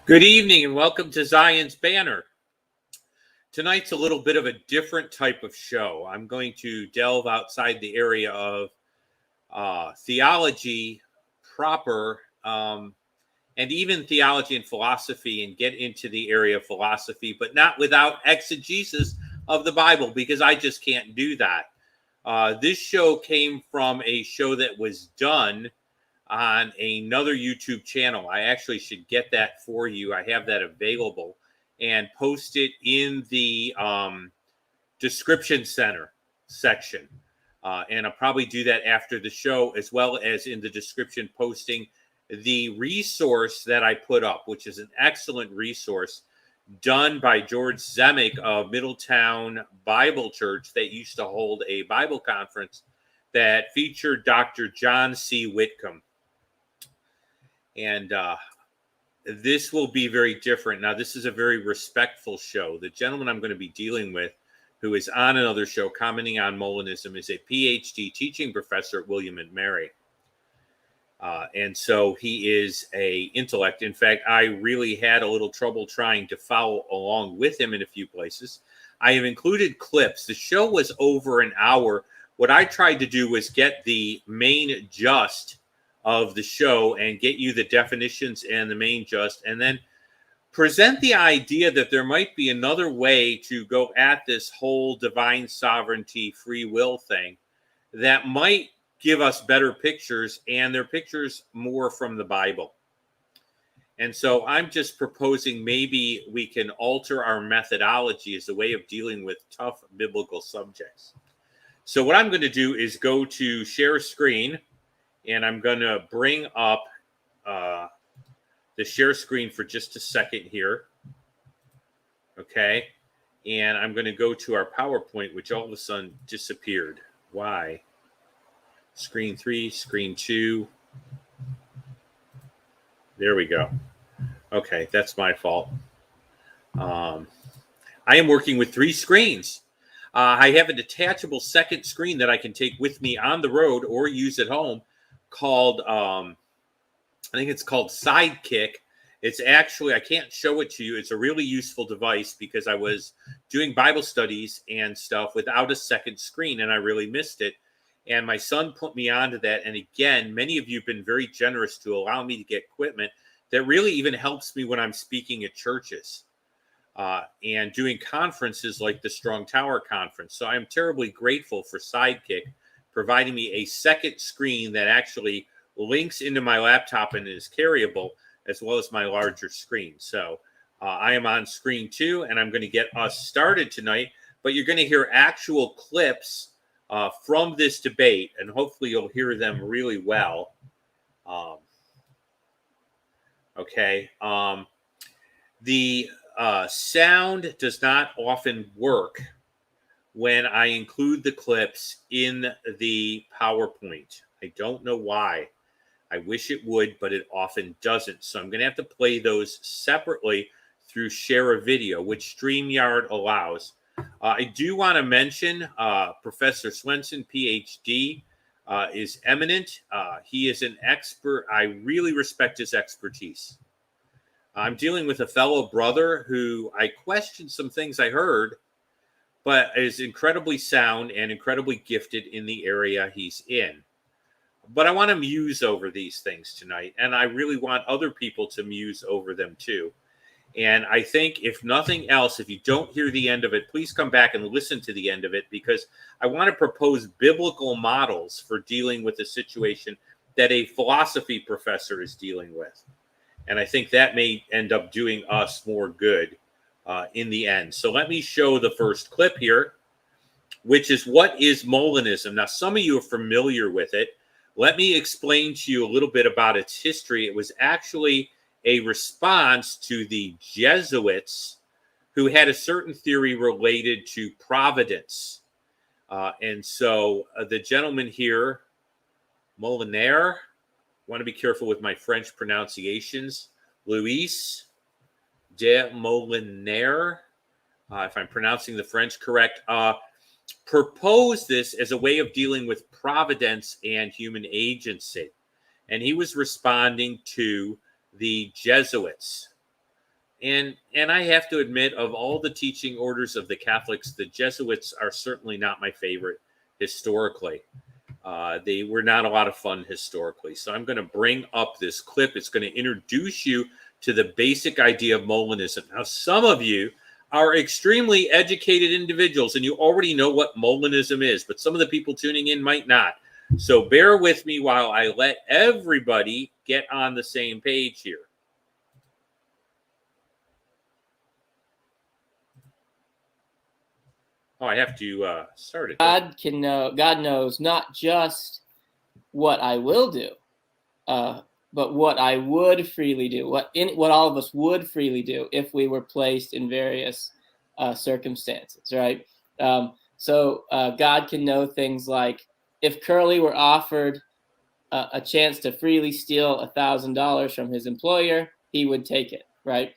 Good evening and welcome to Zion's Banner. Tonight's a little bit of a different type of show. I'm going to delve outside the area of theology proper and even theology and philosophy and get into the area of philosophy, but not without exegesis of the Bible because I just can't do that. This show came from a show that was done on another YouTube channel. I actually should get that for you. I have that available and post it in the description center section. And I'll probably do that after the show, as well as in the description posting the resource that I put up, which is an excellent resource done by George Zemek of Middletown Bible Church that used to hold a Bible conference that featured Dr. John C. Whitcomb. And this will be very different. Now, this is a very respectful show. The gentleman I'm going to be dealing with, who is on another show commenting on Molinism, is a PhD teaching professor at William and Mary. And so he is an intellect. In fact, I really had a little trouble trying to follow along with him in a few places. I have included clips. The show was over an hour. What I tried to do was get the main gist of the show and get you the definitions and the main gist, and then present the idea that there might be another way to go at this whole divine sovereignty, free will thing that might give us better pictures, and they're pictures more from the Bible. And so I'm just proposing maybe we can alter our methodology as a way of dealing with tough biblical subjects. So what I'm going to do is go to share screen, and I'm going to bring up the share screen for just a second here. Okay. And I'm going to go to our PowerPoint, which all of a sudden disappeared. Why? Screen 3, screen 2. There we go. Okay, that's my fault. I am working with 3 screens. I have a detachable second screen that I can take with me on the road or use at home called, I think it's called Sidekick. It's actually, I can't show it to you. It's a really useful device because I was doing Bible studies and stuff without a second screen and I really missed it. And my son put me onto that. And again, many of you have been very generous to allow me to get equipment that really even helps me when I'm speaking at churches and doing conferences like the Strong Tower Conference. So I'm terribly grateful for Sidekick providing me a second screen that actually links into my laptop and is carryable, as well as my larger screen. So I am on screen 2, and I'm going to get us started tonight. But you're going to hear actual clips from this debate, and hopefully you'll hear them really well. Okay. The sound does not often work when I include the clips in the PowerPoint. I don't know why. I wish it would, but it often doesn't. So I'm going to have to play those separately through Share a Video, which StreamYard allows. I do want to mention Professor Swenson, PhD, is eminent. He is an expert. I really respect his expertise. I'm dealing with a fellow brother who I questioned some things I heard, but is incredibly sound and incredibly gifted in the area he's in. But I want to muse over these things tonight, and I really want other people to muse over them too. And I think, if nothing else, if you don't hear the end of it, please come back and listen to the end of it, because I want to propose biblical models for dealing with a situation that a philosophy professor is dealing with. And I think that may end up doing us more good in the end. So let me show the first clip here, which is what is Molinism. Now, some of you are familiar with it. Let me explain to you a little bit about its history. It was actually a response to the Jesuits, who had a certain theory related to providence. And so the gentleman here, Molinaire, I want to be careful with my French pronunciations, Louis de Molinaire, if I'm pronouncing the French correct, proposed this as a way of dealing with providence and human agency. And he was responding to the Jesuits. And I have to admit, of all the teaching orders of the Catholics, the Jesuits are certainly not my favorite historically. They were not a lot of fun historically. So I'm going to bring up this clip. It's going to introduce you to the basic idea of Molinism. Now, some of you are extremely educated individuals and you already know what Molinism is, but some of the people tuning in might not. So bear with me while I let everybody get on the same page here. Oh, I have to start it. God knows not just what I will do, but what I would freely do, what all of us would freely do if we were placed in various circumstances, right? So God can know things like if Curly were offered a chance to freely steal $1,000 from his employer, he would take it, right?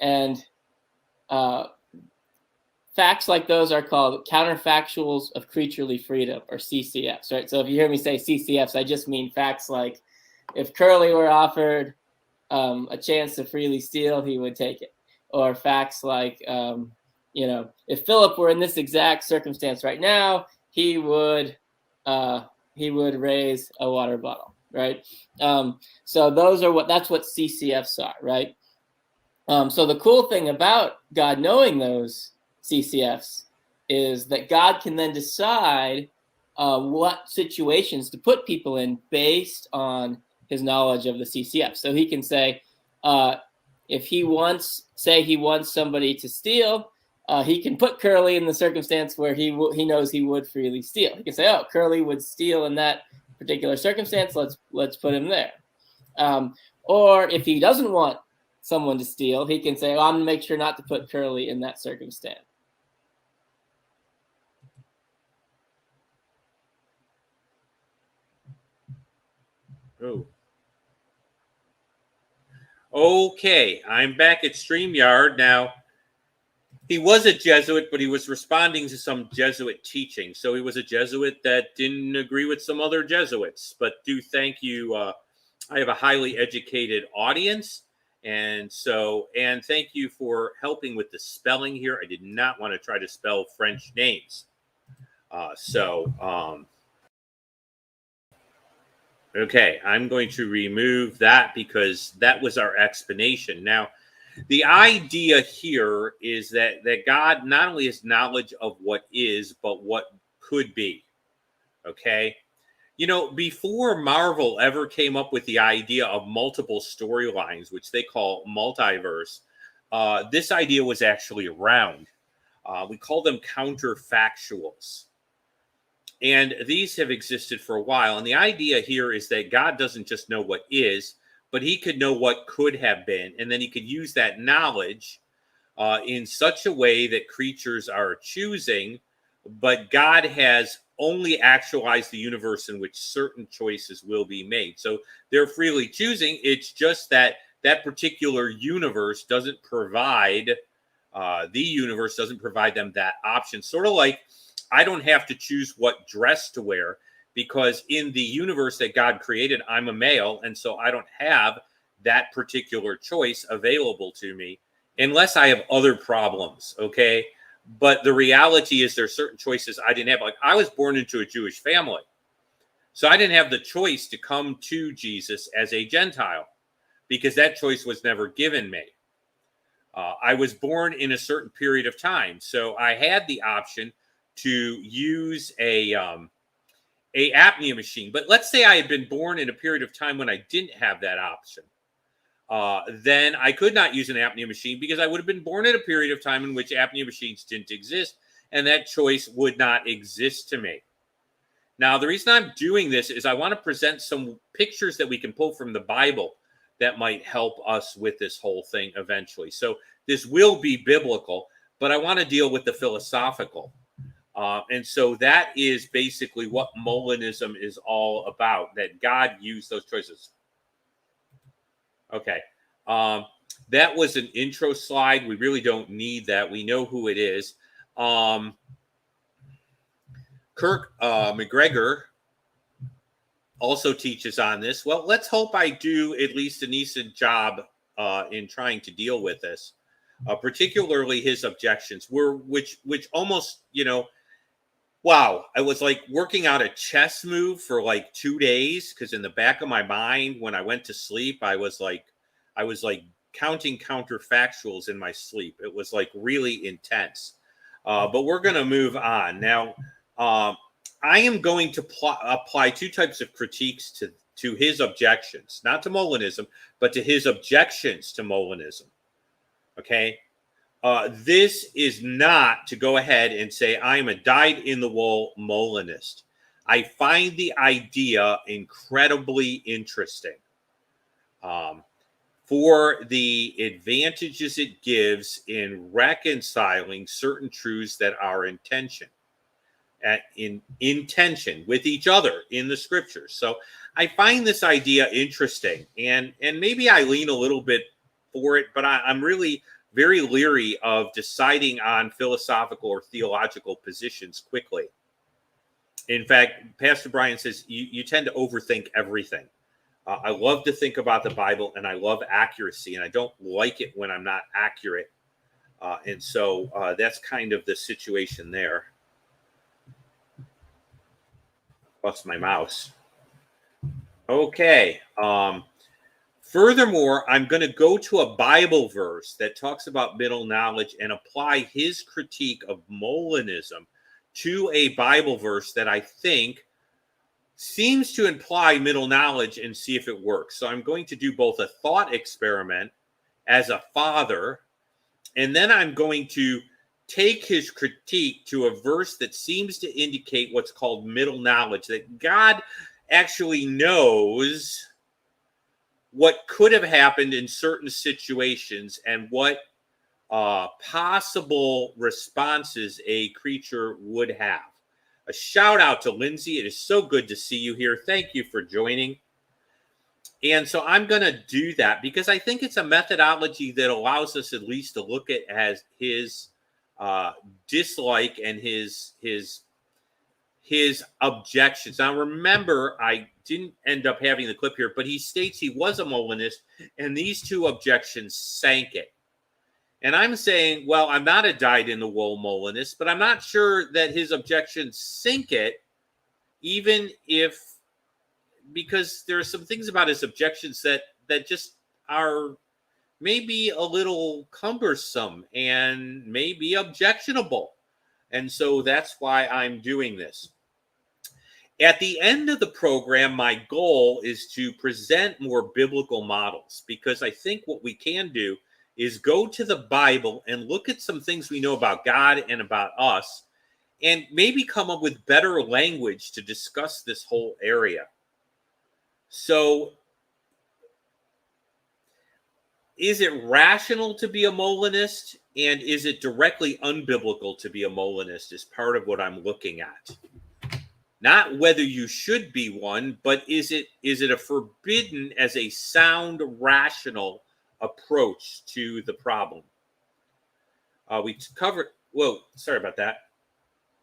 And facts like those are called counterfactuals of creaturely freedom, or CCFs, right? So if you hear me say CCFs, I just mean facts like if Curly were offered a chance to freely steal, he would take it. Or facts like, if Philip were in this exact circumstance right now, he would raise a water bottle, right? So that's what CCFs are, right? So the cool thing about God knowing those CCFs is that God can then decide what situations to put people in based on his knowledge of the CCF. So he can say, if he wants somebody to steal, he can put Curly in the circumstance where he knows he would freely steal. He can say, oh, Curly would steal in that particular circumstance. Let's put him there. Or if he doesn't want someone to steal, he can say, I'm going to make sure not to put Curly in that circumstance. Oh. Okay, I'm back at StreamYard. Now, he was a Jesuit, but he was responding to some Jesuit teaching. So he was a Jesuit that didn't agree with some other Jesuits. But thank you. I have a highly educated audience. And thank you for helping with the spelling here. I did not want to try to spell French names. Okay, I'm going to remove that because that was our explanation. Now, the idea here is that God not only has knowledge of what is, but what could be. Okay? Before Marvel ever came up with the idea of multiple storylines, which they call multiverse, this idea was actually around. We call them counterfactuals. And these have existed for a while. And the idea here is that God doesn't just know what is, but he could know what could have been. And then he could use that knowledge in such a way that creatures are choosing, but God has only actualized the universe in which certain choices will be made. So they're freely choosing. It's just that particular universe doesn't provide, the universe doesn't provide them that option. Sort of like, I don't have to choose what dress to wear because in the universe that God created, I'm a male. And so I don't have that particular choice available to me unless I have other problems. Okay. But the reality is there's certain choices I didn't have. Like I was born into a Jewish family. So I didn't have the choice to come to Jesus as a Gentile because that choice was never given me. I was born in a certain period of time. So I had the option to use a apnea machine. But let's say I had been born in a period of time when I didn't have that option. Then I could not use an apnea machine because I would have been born in a period of time in which apnea machines didn't exist, and that choice would not exist to me. Now, the reason I'm doing this is I want to present some pictures that we can pull from the Bible that might help us with this whole thing eventually. So this will be biblical, but I want to deal with the philosophical. And so that is basically what Molinism is all about, that God used those choices. Okay. That was an intro slide. We really don't need that. We know who it is. Kirk McGregor also teaches on this. Well, let's hope I do at least a decent job in trying to deal with this. Particularly his objections were, which almost, wow, I was like working out a chess move for like 2 days, because in the back of my mind, when I went to sleep, I was like counting counterfactuals in my sleep. It was like really intense. But we're going to move on now. I am going to apply two types of critiques to his objections, not to Molinism, but to his objections to Molinism. Okay. This is not to go ahead and say I'm a dyed-in-the-wool Molinist. I find the idea incredibly interesting for the advantages it gives in reconciling certain truths that are in tension with each other in the scriptures. So I find this idea interesting, and maybe I lean a little bit for it, but I'm really very leery of deciding on philosophical or theological positions quickly. In fact, Pastor Brian says you tend to overthink everything. I love to think about the Bible, and I love accuracy, and I don't like it when I'm not accurate. And so that's kind of the situation there. Plus my mouse. Okay. Furthermore, I'm going to go to a Bible verse that talks about middle knowledge and apply his critique of Molinism to a Bible verse that I think seems to imply middle knowledge, and see if it works. So I'm going to do both a thought experiment as a father, and then I'm going to take his critique to a verse that seems to indicate what's called middle knowledge, that God actually knows what could have happened in certain situations and what possible responses a creature would have. A shout out to Lindsay. It is so good to see you here. Thank you for joining. And so I'm going to do that because I think it's a methodology that allows us at least to look at as his dislike and his objections. Now, remember, I didn't end up having the clip here, but he states he was a Molinist, and these two objections sank it. And I'm saying, well, I'm not a dyed-in-the-wool Molinist, but I'm not sure that his objections sink it, even if, because there are some things about his objections that just are maybe a little cumbersome and maybe objectionable. And so that's why I'm doing this. At the end of the program, my goal is to present more biblical models, because I think what we can do is go to the Bible and look at some things we know about God and about us, and maybe come up with better language to discuss this whole area. So, is it rational to be a Molinist, and is it directly unbiblical to be a Molinist, is part of what I'm looking at. Not whether you should be one, but is it a forbidden as a sound, rational approach to the problem? We covered, whoa, sorry about that.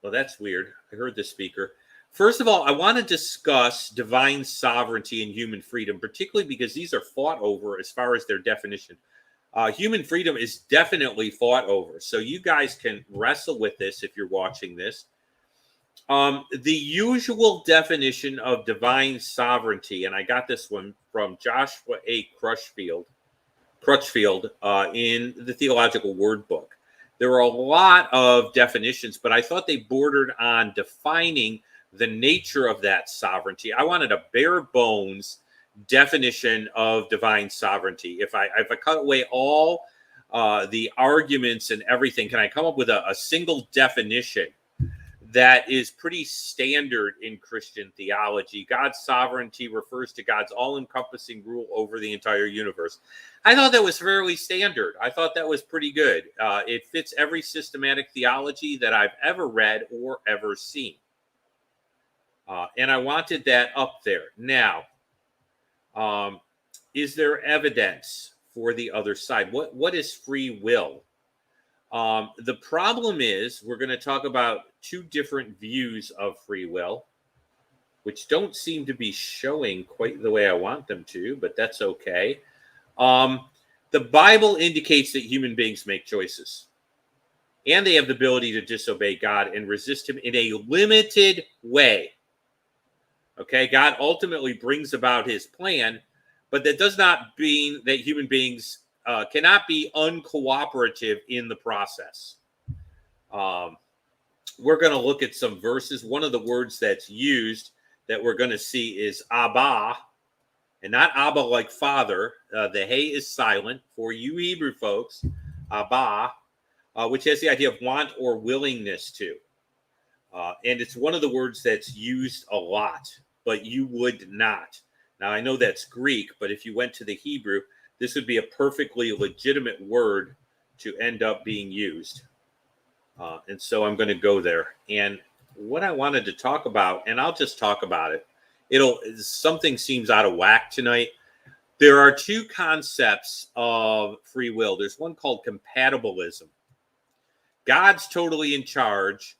Well, that's weird. I heard the speaker. First of all, I want to discuss divine sovereignty and human freedom, particularly because these are fought over as far as their definition. Human freedom is definitely fought over. So you guys can wrestle with this if you're watching this. The usual definition of divine sovereignty, and I got this one from Joshua A. Crutchfield in the Theological Word Book. There are a lot of definitions, but I thought they bordered on defining the nature of that sovereignty. I wanted a bare bones definition of divine sovereignty. If I cut away all the arguments and everything, can I come up with a single definition that is pretty standard in Christian theology? God's sovereignty refers to God's all-encompassing rule over the entire universe. I thought that was fairly standard. I thought that was pretty good. It fits every systematic theology that I've ever read or ever seen. And I wanted that up there. Now, is there evidence for the other side? What is free will? The problem is we're going to talk about two different views of free will, which don't seem to be showing quite the way I want them to, but that's okay. The Bible indicates that human beings make choices, and they have the ability to disobey God and resist him in a limited way. Okay, God ultimately brings about his plan, but that does not mean that human beings cannot be uncooperative in the process. We're going to look at some verses. One of the words that's used that we're going to see is Abba, and not Abba like father. The hey is silent for you Hebrew folks. Abba, which has the idea of want or willingness to. And it's one of the words that's used a lot, but you would not. Now, I know that's Greek, but if you went to the Hebrew, this would be a perfectly legitimate word to end up being used. And so I'm going to go there. And what I wanted to talk about, and I'll just talk about it. Something seems out of whack tonight. There are two concepts of free will. There's one called compatibilism. God's totally in charge,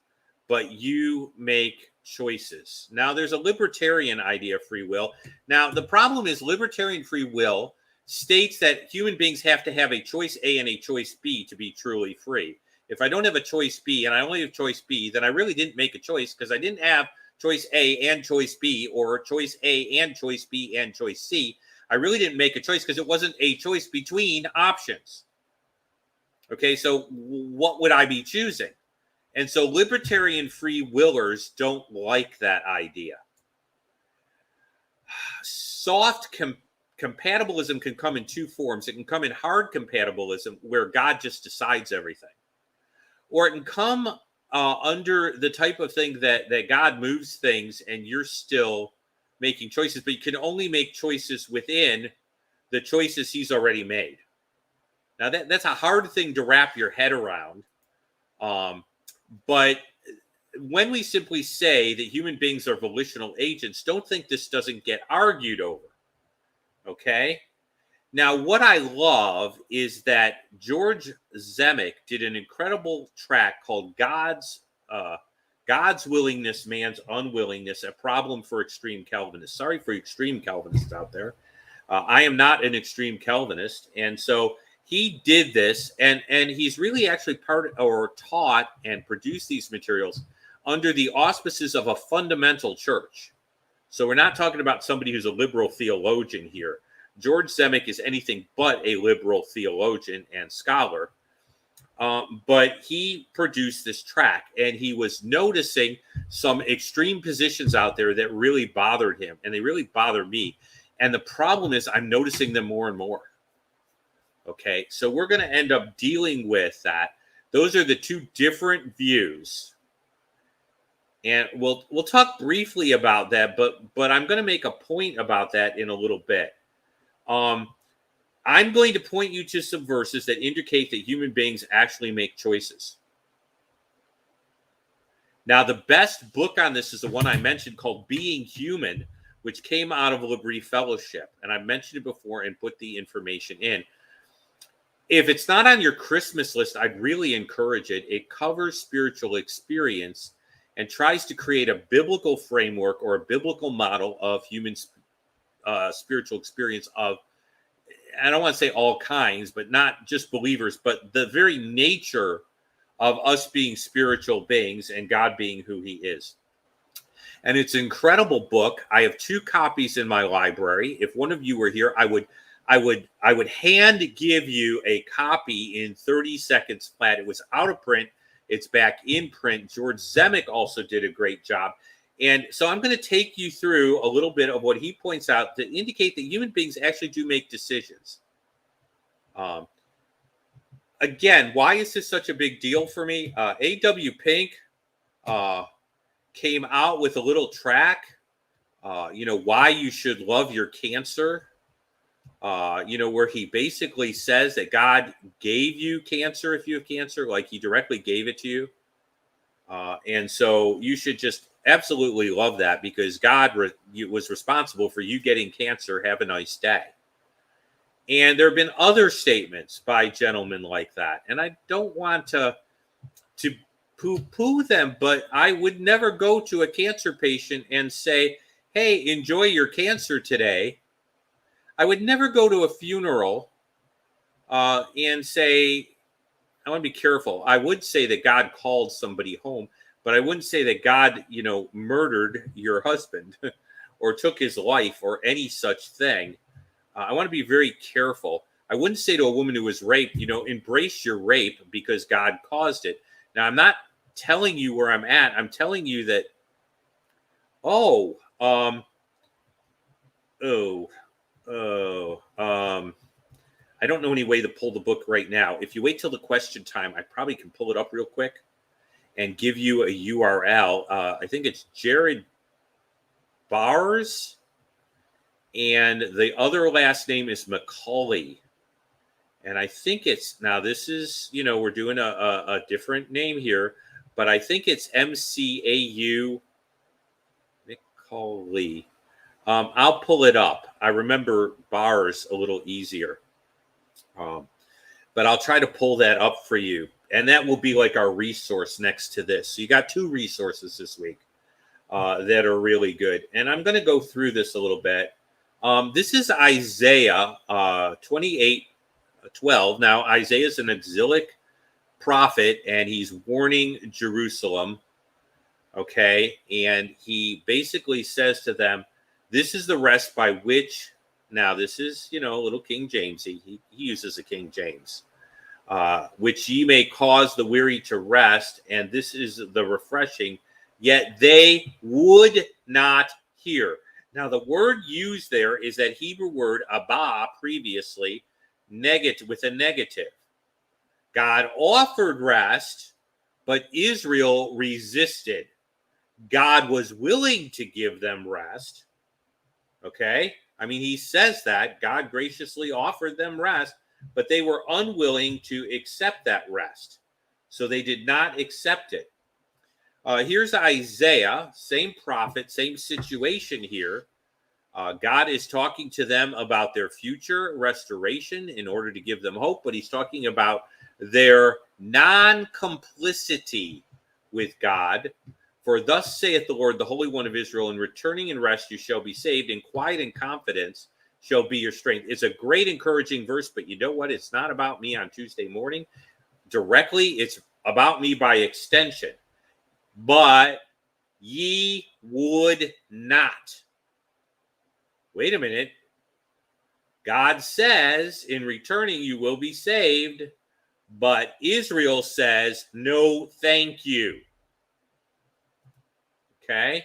but you make choices. Now, there's a libertarian idea of free will. Now, the problem is libertarian free will states that human beings have to have a choice A and a choice B to be truly free. If I don't have a choice B and I only have choice B, then I really didn't make a choice because I didn't have choice A and choice B or choice A and choice B and choice C. I really didn't make a choice because it wasn't a choice between options. Okay, so what would I be choosing? And so libertarian free willers don't like that idea. Soft compatibilism can come in two forms. It can come in hard compatibilism, where God just decides everything. Or it can come under the type of thing that God moves things and you're still making choices, but you can only make choices within the choices he's already made. Now, that's a hard thing to wrap your head around. But when we simply say that human beings are volitional agents, don't think this doesn't get argued over. Okay? Now, what I love is that George Zemek did an incredible track called God's Willingness, Man's Unwillingness, a Problem for Extreme Calvinists. Sorry for extreme Calvinists out there. I am not an extreme Calvinist. And so he did this, and he's really actually taught and produced these materials under the auspices of a fundamental church. So we're not talking about somebody who's a liberal theologian here. George Zemek is anything but a liberal theologian and scholar. But he produced this track, and he was noticing some extreme positions out there that really bothered him, and they really bother me. And the problem is I'm noticing them more and more. Okay, so we're going to end up dealing with that. Those are the two different views. And we'll talk briefly about that, but I'm going to make a point about that in a little bit. I'm going to point you to some verses that indicate that human beings actually make choices. Now, the best book on this is the one I mentioned called Being Human, which came out of Liberty Fellowship. And I've mentioned it before and put the information in. If it's not on your Christmas list, I'd really encourage it. It covers spiritual experience and tries to create a biblical framework or a biblical model of human spiritual experience of, I don't want to say all kinds, but not just believers, but the very nature of us being spiritual beings and God being who he is. And it's an incredible book. I have 2 copies in my library. If one of you were here, I would hand give you a copy in 30 seconds flat. It was out of print. It's back in print. George Zemek also did a great job. And so I'm going to take you through a little bit of what he points out to indicate that human beings actually do make decisions. Again, why is this such a big deal for me? A.W. Pink came out with a little track, why you should love your cancer, where he basically says that God gave you cancer if you have cancer, like he directly gave it to you. And so you should just absolutely love that because God was responsible for you getting cancer. Have a nice day. And there have been other statements by gentlemen like that. And I don't want to poo-poo them, but I would never go to a cancer patient and say, hey, enjoy your cancer today. I would never go to a funeral and say, I want to be careful. I would say that God called somebody home, but I wouldn't say that God, murdered your husband or took his life or any such thing. I want to be very careful. I wouldn't say to a woman who was raped, embrace your rape because God caused it. Now, I'm not telling you where I'm at. I'm telling you that, oh, oh, oh, I don't know any way to pull the book right now. If you wait till the question time, I probably can pull it up real quick and give you a URL. I think it's Jared Bars, and the other last name is Macaulay. And I think it's, now this is, we're doing a different name here, but I think it's MCAU Macaulay. I'll pull it up. I remember Bars a little easier. But I'll try to pull that up for you. And that will be like our resource next to this. So you got two resources this week that are really good. And I'm going to go through this a little bit. This is Isaiah 28:12. Now, Isaiah is an exilic prophet, and he's warning Jerusalem. Okay. And he basically says to them, this is the rest by which, now this is, a little King James. He uses a King James. Which ye may cause the weary to rest, and this is the refreshing, yet they would not hear. Now, the word used there is that Hebrew word abba, previously, negative, with a negative. God offered rest, but Israel resisted. God was willing to give them rest. Okay? I mean, he says that God graciously offered them rest, but they were unwilling to accept that rest. So they did not accept it. Here's Isaiah, same prophet, same situation here. God is talking to them about their future restoration in order to give them hope, but he's talking about their non-complicity with God. For thus saith the Lord, the Holy One of Israel, in returning and rest you shall be saved, in quiet and confidence shall be your strength. It's a great encouraging verse, but you know what? It's not about me on Tuesday morning directly. It's about me by extension. But ye would not. Wait a minute. God says, in returning you will be saved, but Israel says, no, thank you. Okay?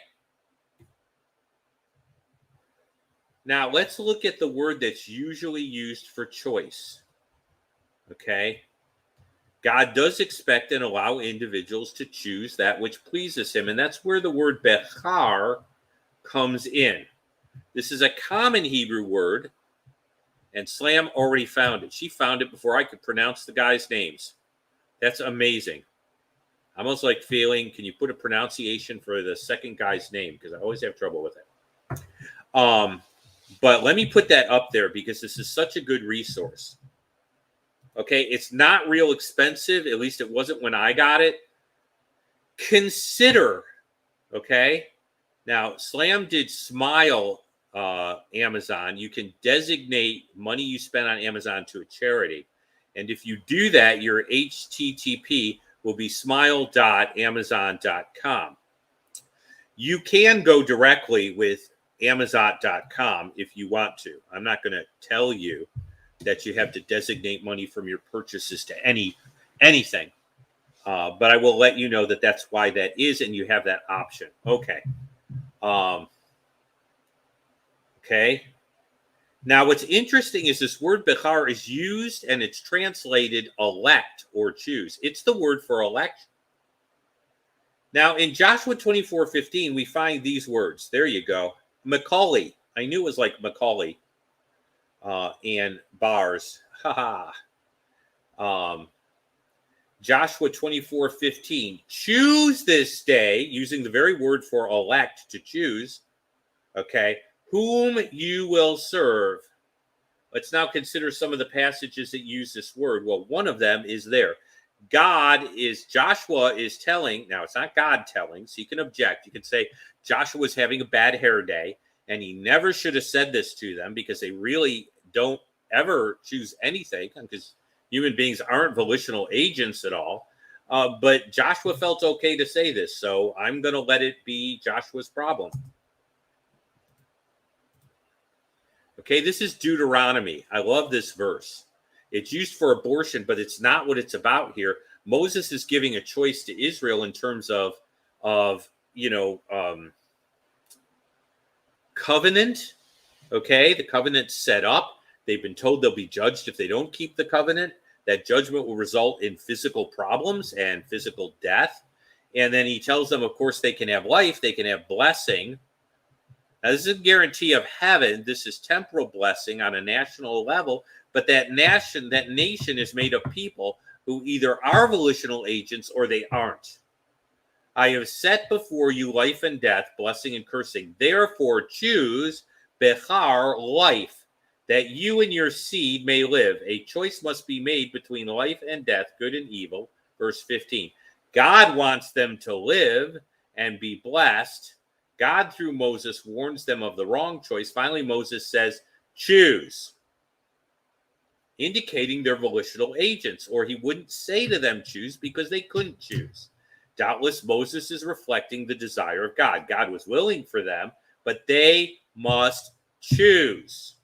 Now, let's look at the word that's usually used for choice. Okay? God does expect and allow individuals to choose that which pleases him, and that's where the word bechar comes in. This is a common Hebrew word, and Slam already found it. She found it before I could pronounce the guys' names. That's amazing. Almost like failing. Can you put a pronunciation for the second guy's name? Because I always have trouble with it. But let me put that up there because this is such a good resource. Okay, it's not real expensive. At least it wasn't when I got it. Consider, okay? Now, Slam did Smile Amazon. You can designate money you spend on Amazon to a charity. And if you do that, your HTTP will be smile.amazon.com. You can go directly with Amazon.com if you want to. I'm not going to tell you that you have to designate money from your purchases to anything. But I will let you know that that's why that is, and you have that option. Okay. Okay. Now, what's interesting is this word bechar is used and it's translated elect or choose. It's the word for election. Now, in Joshua 24:15, we find these words. There you go. Macaulay. I knew it was like Macaulay and Bars. Joshua 24:15. Choose this day, using the very word for elect, to choose, okay, whom you will serve. Let's now consider some of the passages that use this word. Well, one of them is there. Joshua is telling, now it's not God telling, so you can object. You can say Joshua was having a bad hair day, and he never should have said this to them because they really don't ever choose anything because human beings aren't volitional agents at all. But Joshua felt okay to say this, so I'm going to let it be Joshua's problem. Okay, this is Deuteronomy. I love this verse. It's used for abortion, but it's not what it's about here. Moses is giving a choice to Israel in terms of covenant. Okay, the covenant's set up. They've been told they'll be judged if they don't keep the covenant. That judgment will result in physical problems and physical death. And then he tells them, of course, they can have life, they can have blessing. Now, this is a guarantee of heaven. This is temporal blessing on a national level. But that nation is made of people who either are volitional agents or they aren't. I have set before you life and death, blessing and cursing. Therefore, choose Bechar, life, that you and your seed may live. A choice must be made between life and death, good and evil. Verse 15. God wants them to live and be blessed. God, through Moses, warns them of the wrong choice. Finally, Moses says, choose, indicating they're volitional agents, or he wouldn't say to them choose because they couldn't choose. Doubtless, Moses is reflecting the desire of God. God was willing for them, but they must choose.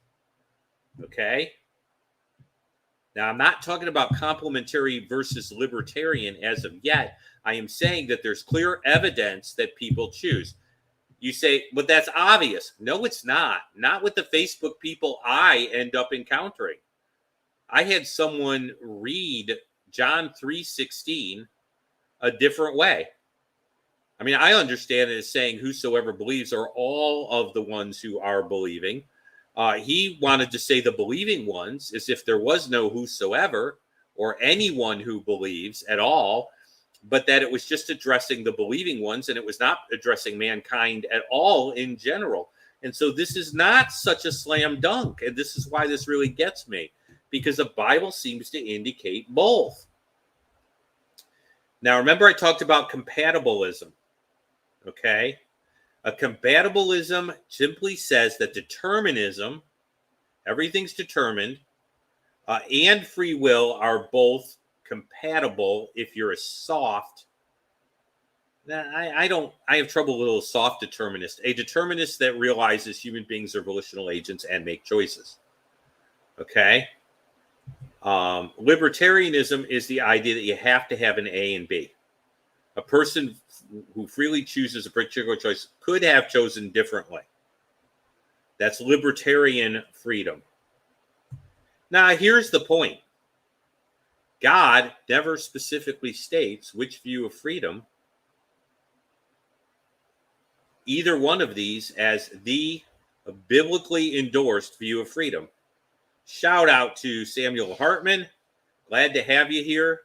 Okay? Now, I'm not talking about complementary versus libertarian as of yet. I am saying that there's clear evidence that people choose. You say, but that's obvious. No, it's not. Not with the Facebook people I end up encountering. I had someone read John 3:16 a different way. I mean, I understand it as saying whosoever believes are all of the ones who are believing. He wanted to say the believing ones as if there was no whosoever or anyone who believes at all, but that it was just addressing the believing ones and it was not addressing mankind at all in general. And so this is not such a slam dunk. And this is why this really gets me, because the Bible seems to indicate both. Now, remember I talked about compatibilism, okay? A compatibilism simply says that determinism, everything's determined, and free will are both compatible if you're a soft. I have trouble with a soft determinist. A determinist that realizes human beings are volitional agents and make choices. Okay? Libertarianism is the idea that you have to have an A and B. A person who freely chooses a particular choice could have chosen differently. That's libertarian freedom. Now, here's the point. God never specifically states which view of freedom, either one of these, as the biblically endorsed view of freedom. Shout out to Samuel Hartman. Glad to have you here.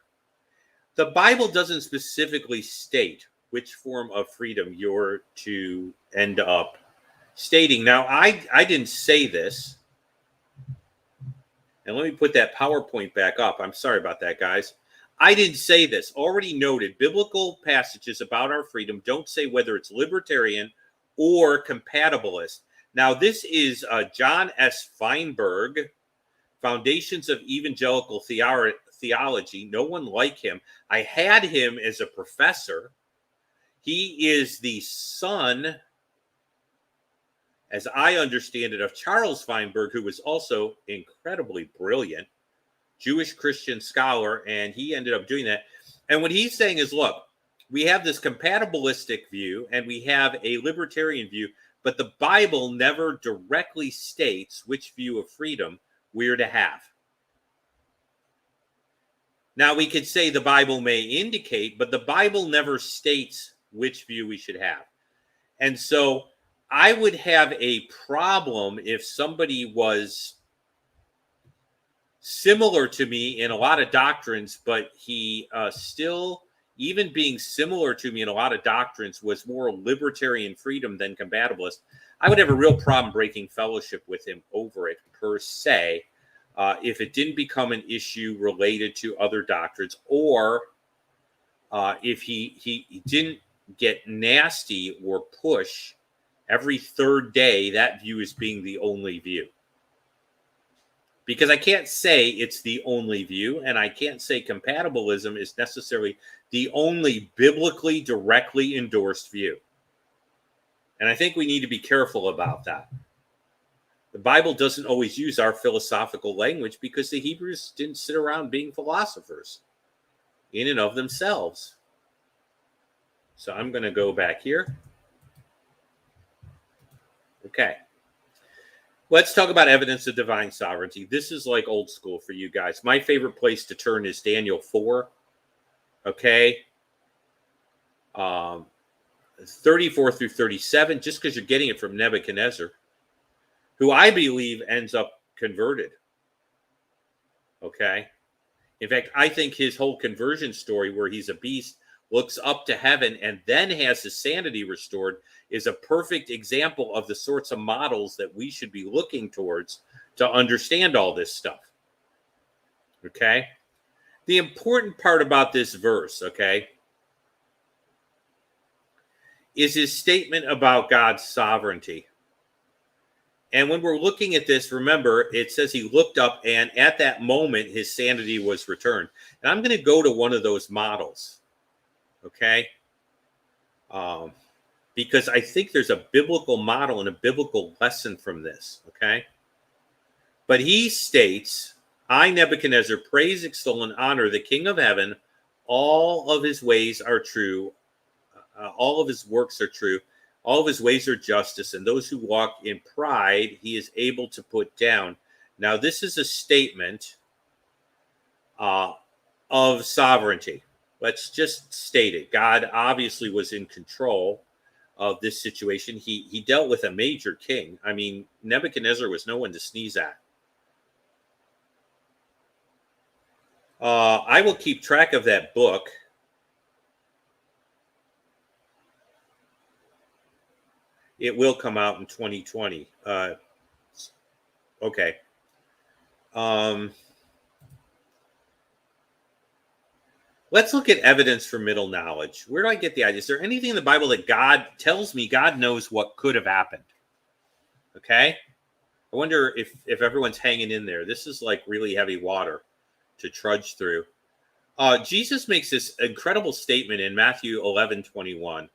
The Bible doesn't specifically state which form of freedom you're to end up stating. Now, I didn't say this. And let me put that PowerPoint back up. I'm sorry about that, guys. I didn't say this. Already noted, biblical passages about our freedom don't say whether it's libertarian or compatibilist. Now, this is John S. Feinberg, Foundations of Evangelical Theology. No one like him. I had him as a professor. He is the son, as I understand it, of Charles Feinberg, who was also incredibly brilliant, Jewish Christian scholar, and he ended up doing that. And what he's saying is, look, we have this compatibilistic view and we have a libertarian view, but the Bible never directly states which view of freedom we're to have. Now, we could say the Bible may indicate, but the Bible never states which view we should have. And so I would have a problem if somebody was similar to me in a lot of doctrines, but he still, even being similar to me in a lot of doctrines, was more libertarian freedom than compatibilist. I would have a real problem breaking fellowship with him over it, per se, if it didn't become an issue related to other doctrines, or if he didn't get nasty or push every third day that view as being the only view. because I can't say it's the only view, and I can't say compatibilism is necessarily the only biblically directly endorsed view. And I think we need to be careful about that. The Bible doesn't always use our philosophical language because the Hebrews didn't sit around being philosophers in and of themselves. So I'm going to go back here. Okay. Let's talk about evidence of divine sovereignty. This is like old school for you guys. My favorite place to turn is Daniel 4. Okay. 34 through 37, just because you're getting it from Nebuchadnezzar, who I believe ends up converted. Okay. In fact, I think his whole conversion story, where he's a beast, looks up to heaven, and then has his sanity restored, is a perfect example of the sorts of models that we should be looking towards to understand all this stuff. Okay? The important part about this verse, okay, is his statement about God's sovereignty. And when we're looking at this, remember, it says he looked up, and at that moment, his sanity was returned. And I'm going to go to one of those models. Okay? Because I think there's a biblical model and a biblical lesson from this. Okay? But he states, I, Nebuchadnezzar, praise, extol, and honor the King of heaven. All of his ways are true. All of his works are true. All of his ways are justice, and those who walk in pride, he is able to put down. Now, this is a statement of sovereignty. Let's just state it. God obviously was in control of this situation. He dealt with a major king. I mean, Nebuchadnezzar was no one to sneeze at. I will keep track of that book. It will come out in 2020. Okay. Let's look at evidence for middle knowledge. Where do I get the idea? Is there anything in the Bible that God tells me God knows what could have happened? Okay. I wonder if everyone's hanging in there. This is like really heavy water to trudge through. Jesus makes this incredible statement in Matthew 11:21.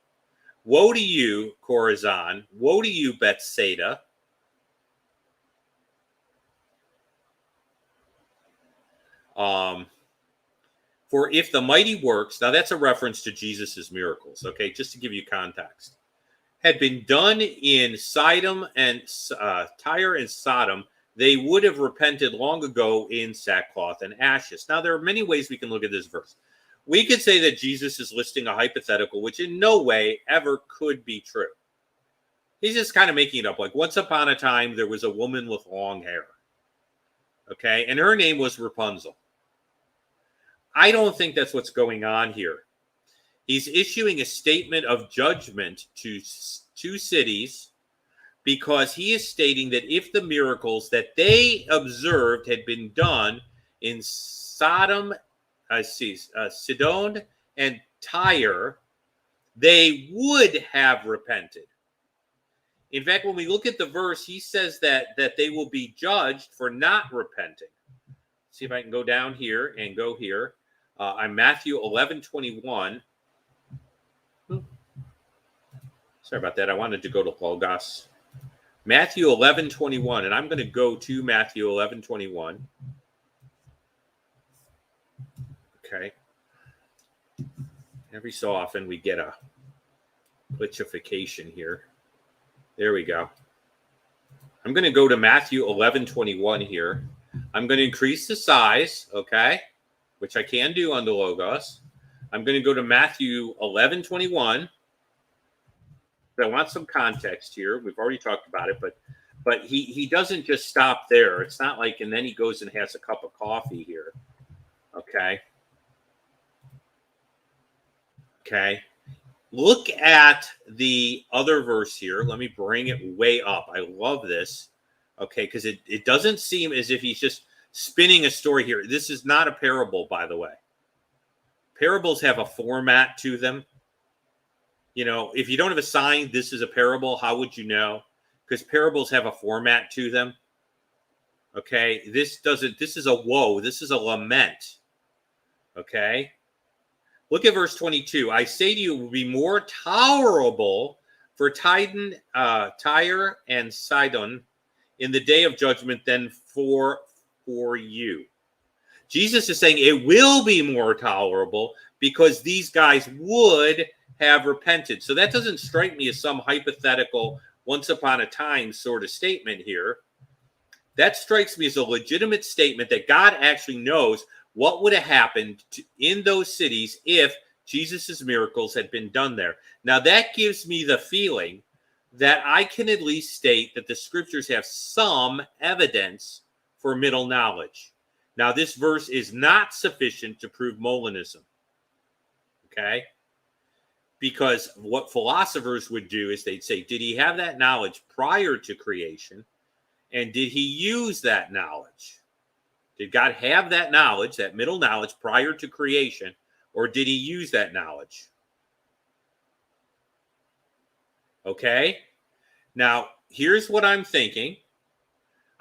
Woe to you, Chorazin. Woe to you, Bethsaida. For if the mighty works, now that's a reference to Jesus's miracles, okay, just to give you context, had been done in Sidon and Tyre and Sodom, they would have repented long ago in sackcloth and ashes. Now, there are many ways we can look at this verse. We could say that Jesus is listing a hypothetical, which in no way ever could be true. He's just kind of making it up. Like, once upon a time, there was a woman with long hair. Okay, and her name was Rapunzel. I don't think that's what's going on here. He's issuing a statement of judgment to two cities because he is stating that if the miracles that they observed had been done in Sidon and Tyre, they would have repented. In fact, when we look at the verse, he says that they will be judged for not repenting. See if I can go down here and go here. I'm Matthew 11:21. Sorry about that. I wanted to go to Logos. Matthew 11:21, and I'm going to go to Matthew 11:21. Okay. Every so often we get a glitchification here. There we go. I'm going to go to Matthew 11:21 here. I'm going to increase the size, okay, which I can do on the Logos. I'm going to go to Matthew 11:21. I want some context here. We've already talked about it, but he doesn't just stop there. It's not like, and then he goes and has a cup of coffee here. Okay. Okay. Look at the other verse here. Let me bring it way up. I love this. Okay, because it doesn't seem as if he's just spinning a story here. This is not a parable, by the way. Parables have a format to them. You know, if you don't have a sign, this is a parable, how would you know? Because parables have a format to them. Okay, this is a woe. This is a lament. Okay, look at verse 22. I say to you, it will be more tolerable for Tyre and Sidon in the day of judgment than for you. Jesus is saying it will be more tolerable because these guys would have repented. So that doesn't strike me as some hypothetical once upon a time sort of statement here. That strikes me as a legitimate statement that God actually knows what would have happened in those cities if Jesus's miracles had been done there. Now, that gives me the feeling that I can at least state that the scriptures have some evidence for middle knowledge. Now, this verse is not sufficient to prove Molinism, okay? Because what philosophers would do is they'd say, did he have that knowledge prior to creation? And did he use that knowledge? Did God have that knowledge, that middle knowledge, prior to creation, or did he use that knowledge? Okay? Now, here's what I'm thinking.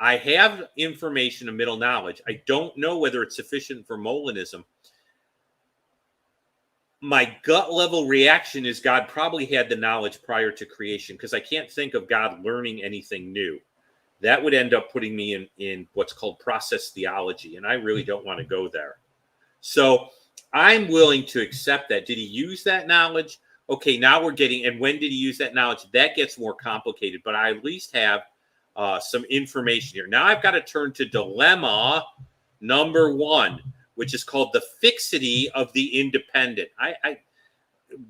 I have information of middle knowledge. I don't know whether it's sufficient for Molinism. My gut level reaction is God probably had the knowledge prior to creation, because I can't think of God learning anything new. That would end up putting me in what's called process theology, and I really don't want to go there. So I'm willing to accept that. Did he use that knowledge? Okay, now we're getting, and when did he use that knowledge? That gets more complicated, but I at least have some information here. Now I've got to turn to dilemma number 1, which is called the fixity of the independent.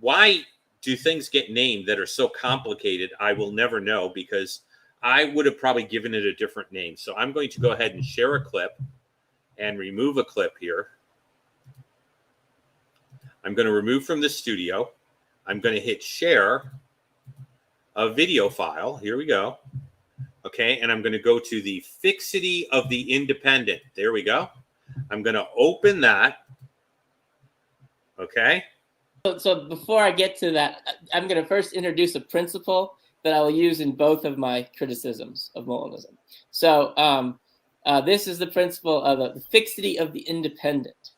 Why do things get named that are so complicated? I will never know, because I would have probably given it a different name. So I'm going to go ahead and share a clip and remove a clip here. I'm going to remove from the studio. I'm going to hit share a video file. Here we go. Okay, and I'm going to go to the fixity of the independent. There we go. I'm going to open that. Okay. So before I get to that, I'm going to first introduce a principle that I will use in both of my criticisms of Molinism. So this is the principle of the fixity of the independent,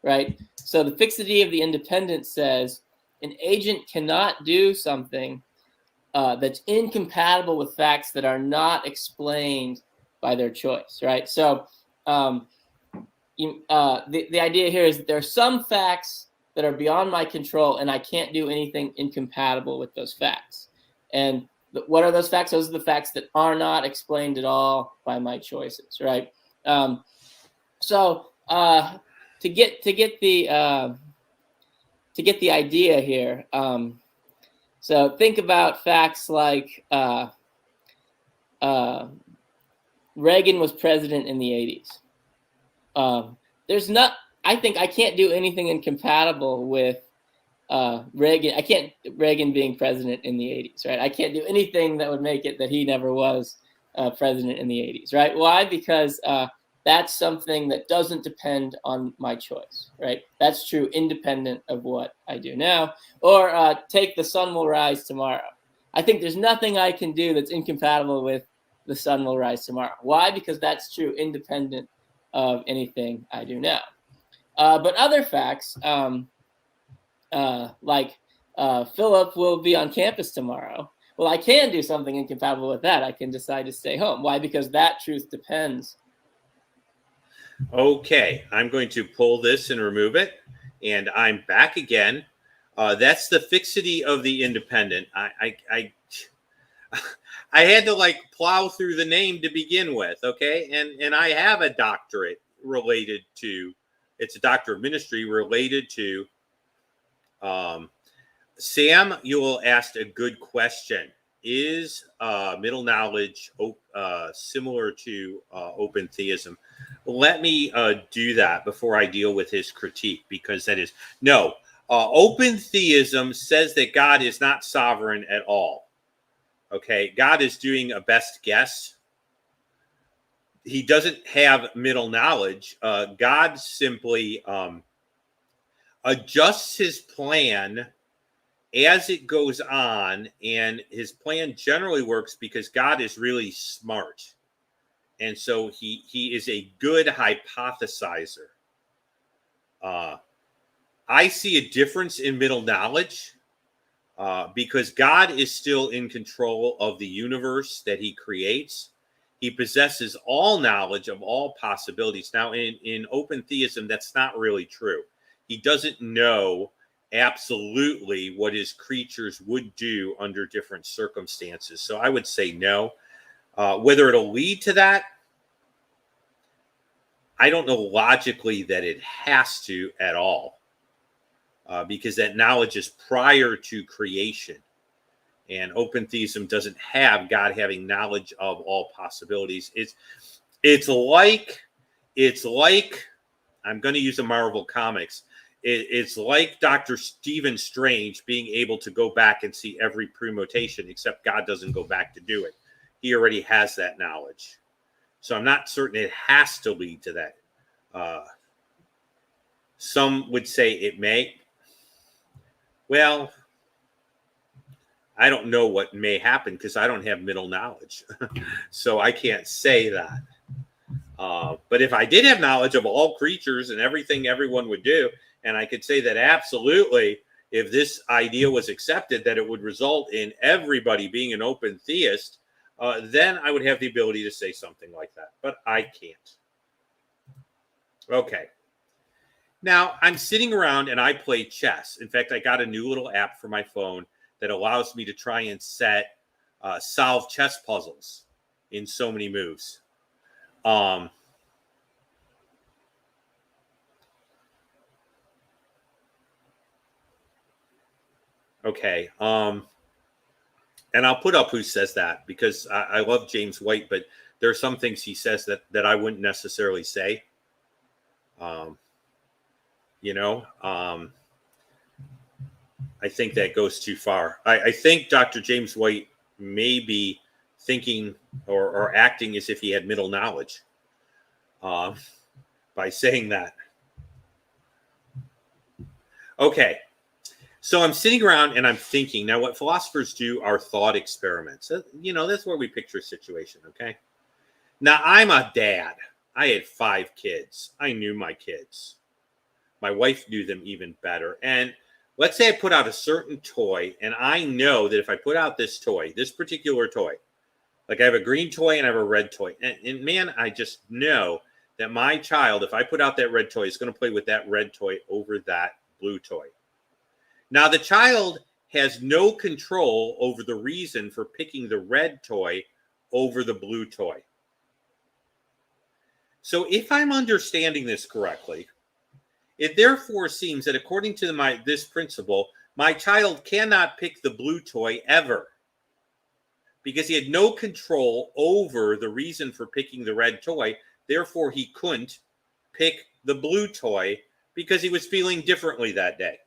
right? So the fixity of the independent says an agent cannot do something that's incompatible with facts that are not explained by their choice, right? So the idea here is that there are some facts that are beyond my control, and I can't do anything incompatible with those facts. And what are those facts? Those are the facts that are not explained at all by my choices, right? So to get the idea here, so think about facts like Reagan was president in the 80s. I think I can't do anything incompatible with Reagan being president in the 80s, right? I can't do anything that would make it that he never was president in the 80s, right? Why? Because that's something that doesn't depend on my choice, right? That's true independent of what I do now. Or take the sun will rise tomorrow. I think there's nothing I can do that's incompatible with the sun will rise tomorrow. Why? Because that's true independent of anything I do now. But other facts, like Philip will be on campus tomorrow. Well, I can do something incompatible with that. I can decide to stay home. Why? Because that truth depends. Okay, I'm going to pull this and remove it, and I'm back again. That's the fixity of the independent. I had to plow through the name to begin with, okay? And I have a doctorate related to, it's a doctor of ministry related to, Sam, you will ask a good question. Is middle knowledge similar to open theism? Let me do that before I deal with his critique, because that is no. Open theism says that God is not sovereign at all. Okay, God is doing a best guess. He doesn't have middle knowledge. God simply adjusts his plan as it goes on, and his plan generally works because God is really smart. And so he is a good hypothesizer. I see a difference in middle knowledge because God is still in control of the universe that he creates. He possesses all knowledge of all possibilities. Now, in open theism, that's not really true. He doesn't know absolutely what his creatures would do under different circumstances. So I would say no. Whether it'll lead to that, I don't know logically that it has to at all, because that knowledge is prior to creation. And open theism doesn't have God having knowledge of all possibilities. It's like I'm going to use a Marvel Comics. It's like Dr. Stephen Strange being able to go back and see every permutation, except God doesn't go back to do it. He already has that knowledge. So I'm not certain it has to lead to that. Some would say it may. Well, I don't know what may happen because I don't have middle knowledge. So I can't say that. But if I did have knowledge of all creatures and everything everyone would do, and I could say that absolutely, if this idea was accepted, that it would result in everybody being an open theist, then I would have the ability to say something like that. But I can't. Okay. Now, I'm sitting around and I play chess. In fact, I got a new little app for my phone that allows me to try and solve chess puzzles in so many moves. Okay. And I'll put up who says that because I love James White, but there are some things he says that I wouldn't necessarily say. I think that goes too far. I think Dr. James White may be thinking or acting as if he had middle knowledge by saying that. Okay. So I'm sitting around and I'm thinking. Now, what philosophers do are thought experiments. That's where we picture a situation, okay? Now, I'm a dad. I had 5 kids. I knew my kids. My wife knew them even better. And let's say I put out a certain toy, and I know that if I put out this toy, this particular toy, like I have a green toy and I have a red toy, and man, I just know that my child, if I put out that red toy, is going to play with that red toy over that blue toy. Now, the child has no control over the reason for picking the red toy over the blue toy. So if I'm understanding this correctly, it therefore seems that according to this principle, my child cannot pick the blue toy ever because he had no control over the reason for picking the red toy. Therefore, he couldn't pick the blue toy because he was feeling differently that day,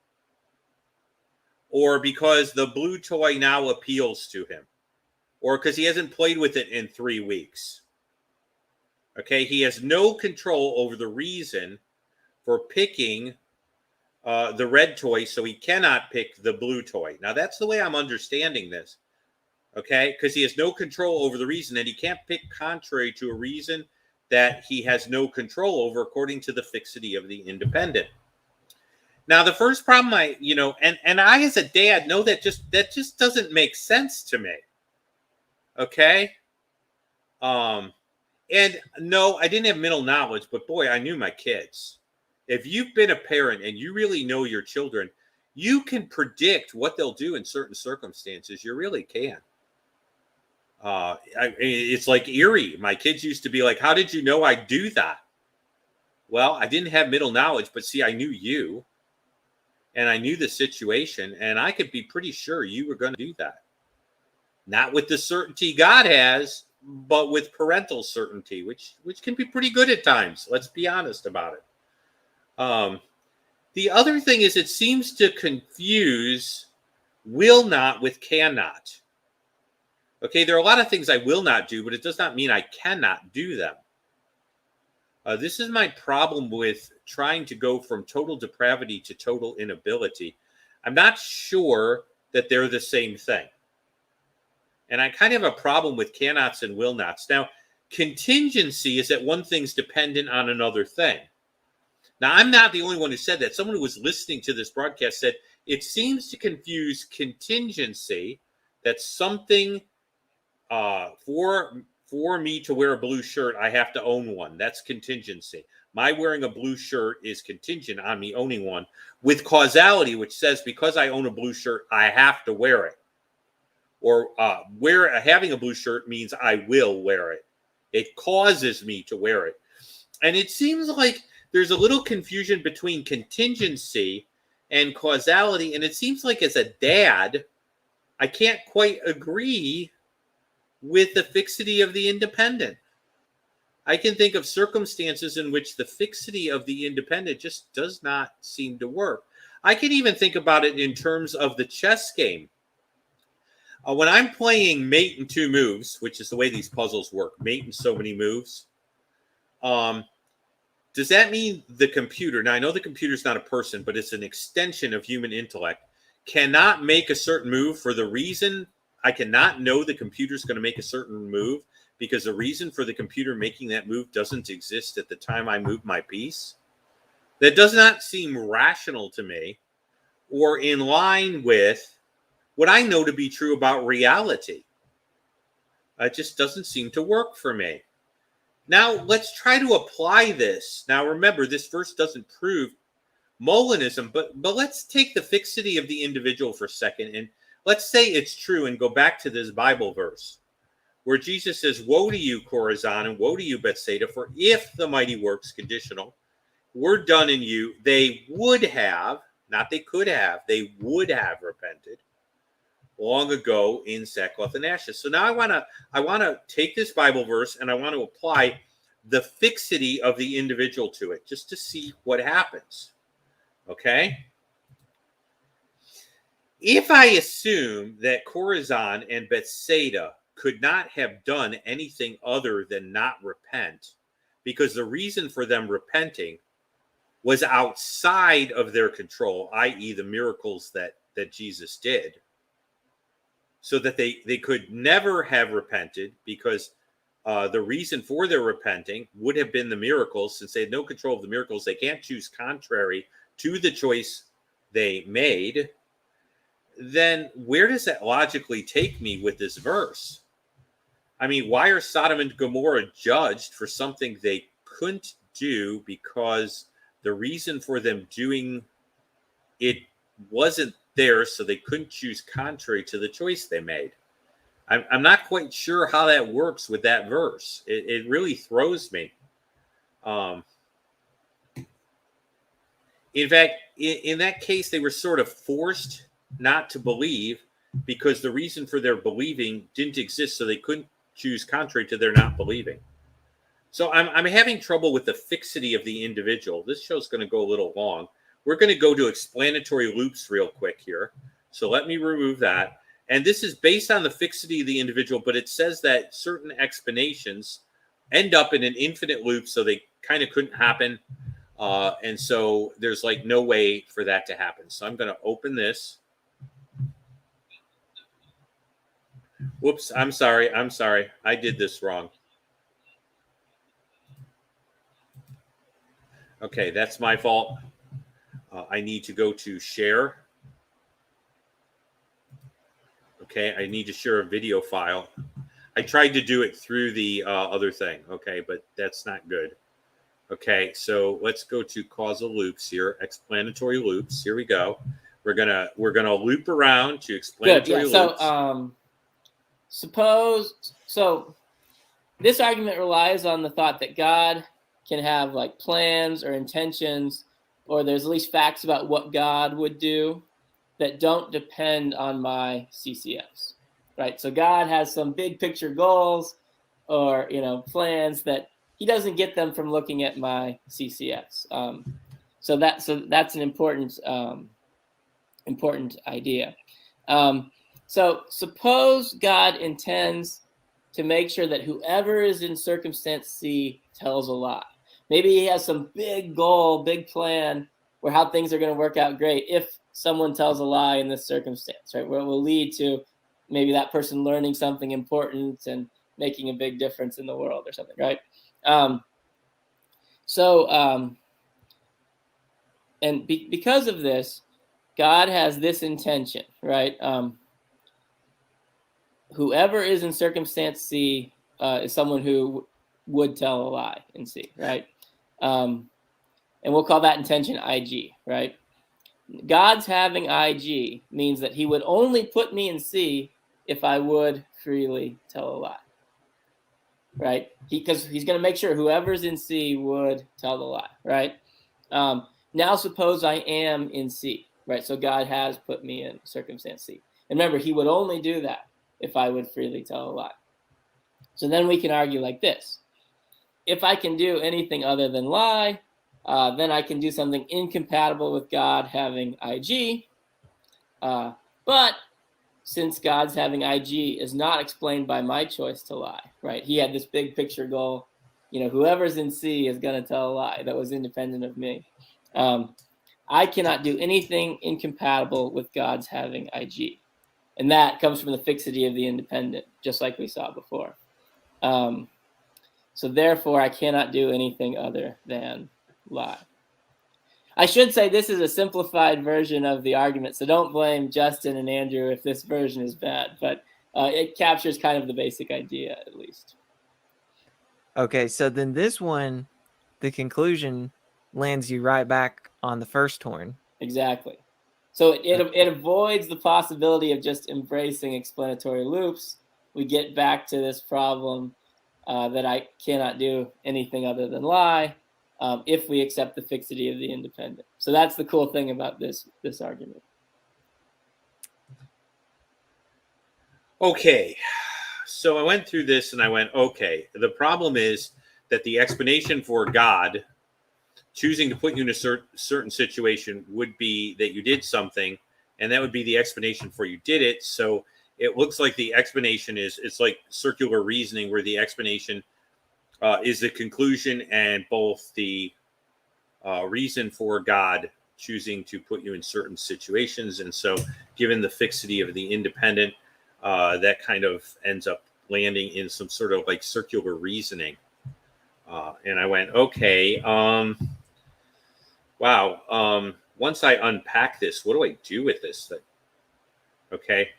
or because the blue toy now appeals to him, or because he hasn't played with it in 3 weeks. Okay, he has no control over the reason for picking the red toy, so he cannot pick the blue toy. Now, that's the way I'm understanding this, okay? Because he has no control over the reason, and he can't pick contrary to a reason that he has no control over according to the fixity of the independent. Now, the first problem I as a dad know that just doesn't make sense to me, okay? And no, I didn't have middle knowledge, but boy, I knew my kids. If you've been a parent and you really know your children, you can predict what they'll do in certain circumstances. You really can. It's like eerie. My kids used to be like, "How did you know I'd do that?" Well, I didn't have middle knowledge, but see, I knew you, and I knew the situation, and I could be pretty sure you were going to do that. Not with the certainty God has, but with parental certainty, which can be pretty good at times. Let's be honest about it. The other thing is it seems to confuse will not with cannot. Okay, there are a lot of things I will not do, but it does not mean I cannot do them. This is my problem with trying to go from total depravity to total inability. I'm not sure that they're the same thing. And I kind of have a problem with cannots and will nots. Now, Contingency is that one thing's dependent on another thing. Now, I'm not the only one who said that. Someone who was listening to this broadcast said it seems to confuse contingency, that's something for me to wear a blue shirt, I have to own one. That's contingency. My wearing a blue shirt is contingent on me owning one, with causality, which says because I own a blue shirt, I have to wear it. Or having a blue shirt means I will wear it. It causes me to wear it. And it seems like there's a little confusion between contingency and causality. And it seems like as a dad, I can't quite agree with the fixity of the independent. I can think of circumstances in which the fixity of the independent just does not seem to work. I can even think about it in terms of the chess game. When I'm playing mate in 2 moves, which is the way these puzzles work, mate in so many moves, does that mean the computer, now I know the computer's not a person, but it's an extension of human intellect, cannot make a certain move for the reason I cannot know the computer's going to make a certain move because the reason for the computer making that move doesn't exist at the time I move my piece? That does not seem rational to me or in line with what I know to be true about reality. It just doesn't seem to work for me. Now, let's try to apply this. Now, remember, this verse doesn't prove Molinism, but let's take the fixity of the individual for a second, and let's say it's true and go back to this Bible verse where Jesus says, woe to you, Chorazin, and woe to you, Bethsaida, for if the mighty works, conditional, were done in you, they would have, not they could have, they would have repented long ago in sackcloth and ashes. So now I want to take this Bible verse and I want to apply the fixity of the individual to it just to see what happens. Okay? If I assume that Chorazin and Bethsaida could not have done anything other than not repent, because the reason for them repenting was outside of their control, i.e. the miracles that Jesus did, so that they could never have repented because the reason for their repenting would have been the miracles. Since they had no control of the miracles, they can't choose contrary to the choice they made. Then where does that logically take me with this verse? I mean, why are Sodom and Gomorrah judged for something they couldn't do because the reason for them doing it wasn't there, so they couldn't choose contrary to the choice they made? I'm not quite sure how that works with that verse. It really throws me. In fact, in that case, they were sort of forced not to believe because the reason for their believing didn't exist, so they couldn't choose contrary to their not believing. So I'm having trouble with the fixity of the individual. This show's going to go a little long. We're going to go to explanatory loops real quick here. So let me remove that. And this is based on the fixity of the individual, but it says that certain explanations end up in an infinite loop, so they kind of couldn't happen. And so there's like no way for that to happen. So I'm going to open this. Whoops, I'm sorry. I did this wrong. Okay, that's my fault. I need to go to share. Okay, I need to share a video file. I tried to do it through the other thing, okay, but that's not good. Okay, so let's go to causal loops here, explanatory loops. Here we go. We're gonna loop around to explanatory Good, yeah. loops. So this argument relies on the thought that God can have like plans or intentions, or there's at least facts about what God would do that don't depend on my CCFs, right? So God has some big picture goals or, plans that he doesn't get them from looking at my CCFs. So that's an important idea. So suppose God intends to make sure that whoever is in circumstance C tells a lie. Maybe he has some big goal, big plan where how things are going to work out great if someone tells a lie in this circumstance, right? Where it will lead to maybe that person learning something important and making a big difference in the world or something, right? Because of this, God has this intention, right? Whoever is in circumstance C is someone who would tell a lie in C, right? And we'll call that intention IG, right? God's having IG means that he would only put me in C if I would freely tell a lie, right? Because he's going to make sure whoever's in C would tell the lie, right? Now suppose I am in C, right? So God has put me in circumstance C. And remember, he would only do that if I would freely tell a lie. So then we can argue like this. If I can do anything other than lie, then I can do something incompatible with God having IG. But since God's having IG is not explained by my choice to lie, right? He had this big picture goal. Whoever's in C is going to tell a lie that was independent of me. I cannot do anything incompatible with God's having IG. And that comes from the fixity of the independent, just like we saw before. So therefore, I cannot do anything other than lie. I should say this is a simplified version of the argument, so don't blame Justin and Andrew if this version is bad, but it captures kind of the basic idea, at least. Okay, so then this one, the conclusion lands you right back on the first horn. Exactly. So it avoids the possibility of just embracing explanatory loops. We get back to this problem that I cannot do anything other than lie if we accept the fixity of the independent. So that's the cool thing about this argument. Okay. So I went through this and I went, okay, the problem is that the explanation for God choosing to put you in a certain situation would be that you did something, and that would be the explanation for you did it. So it looks like the explanation it's like circular reasoning, where the explanation is the conclusion and both the reason for God choosing to put you in certain situations. And so given the fixity of the independent, that kind of ends up landing in some sort of like circular reasoning. And I went, okay, wow. Once I unpack this, what do I do with this thing? Okay.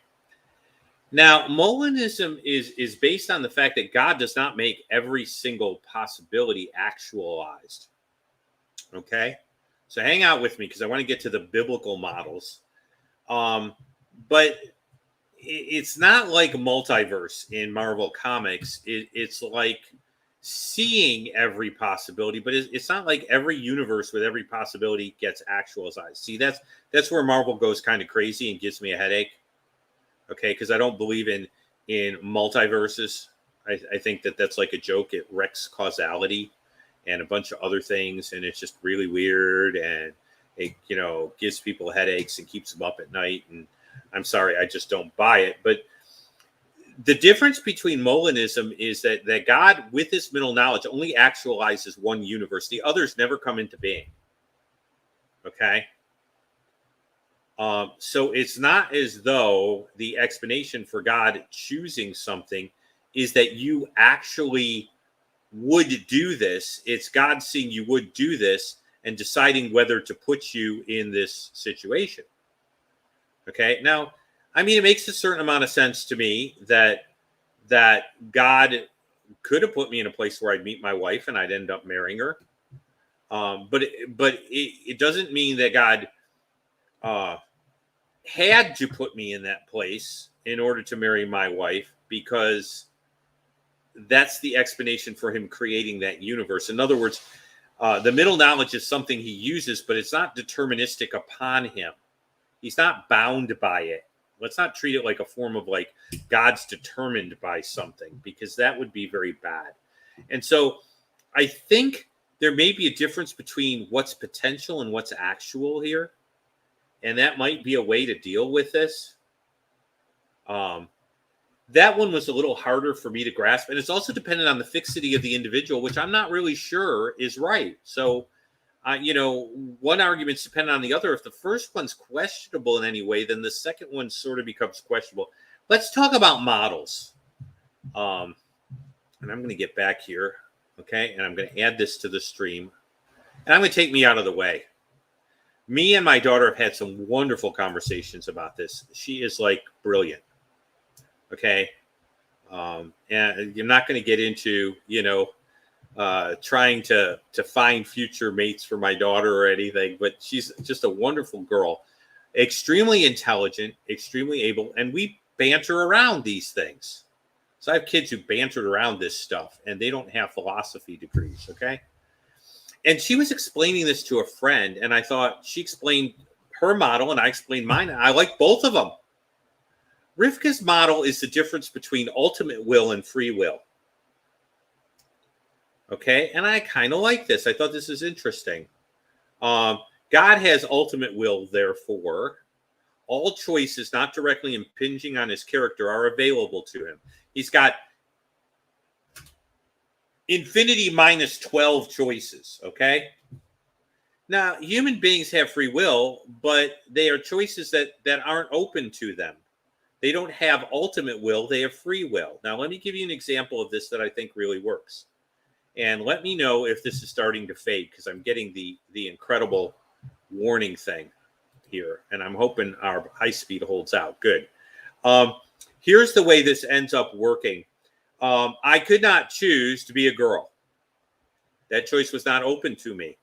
Now, Molinism is based on the fact that God does not make every single possibility actualized. Okay. So hang out with me because I want to get to the biblical models. But it's not like multiverse in Marvel Comics. It's like seeing every possibility, but it's not like every universe with every possibility gets actualized. See, that's where Marvel goes kind of crazy and gives me a headache. Okay, because I don't believe in multiverses. I think that's like a joke. It wrecks causality and a bunch of other things, and it's just really weird, and it gives people headaches and keeps them up at night. And I'm sorry, I just don't buy it. But the difference between Molinism is that God, with his middle knowledge, only actualizes one universe. The others never come into being. Okay? So it's not as though the explanation for God choosing something is that you actually would do this. It's God seeing you would do this and deciding whether to put you in this situation. Okay? Now, I mean, it makes a certain amount of sense to me that God could have put me in a place where I'd meet my wife and I'd end up marrying her. But it doesn't mean that God had to put me in that place in order to marry my wife, because that's the explanation for him creating that universe. In other words, the middle knowledge is something he uses, but it's not deterministic upon him. He's not bound by it. Let's not treat it like a form of like God's determined by something, because that would be very bad. And so I think there may be a difference between what's potential and what's actual here. And that might be a way to deal with this. That one was a little harder for me to grasp. And it's also dependent on the fixity of the individual, which I'm not really sure is right. So one argument's dependent on the other. If the first one's questionable in any way, then the second one sort of becomes questionable. Let's talk about models. and I'm going to get back here, okay? And I'm going to add this to the stream. And I'm going to take me out of the way. Me and my daughter have had some wonderful conversations about this. She is like brilliant, okay? And you're not going to get into, trying to find future mates for my daughter or anything, but she's just a wonderful girl, extremely intelligent, extremely able, and we banter around these things. So I have kids who bantered around this stuff, and they don't have philosophy degrees, okay? And she was explaining this to a friend, and I thought she explained her model, and I explained mine. I like both of them. Rivka's model is the difference between ultimate will and free will. Okay, and I kind of like this. I thought this is interesting. God has ultimate will, therefore, all choices not directly impinging on his character are available to him. He's got infinity minus 12 choices, okay? Now, human beings have free will, but they are choices that aren't open to them. They don't have ultimate will, they have free will. Now, let me give you an example of this that I think really works. And let me know if this is starting to fade, because I'm getting the incredible warning thing here, and I'm hoping our high speed holds out. Good. Here's the way this ends up working. I could not choose to be a girl. That choice was not open to me.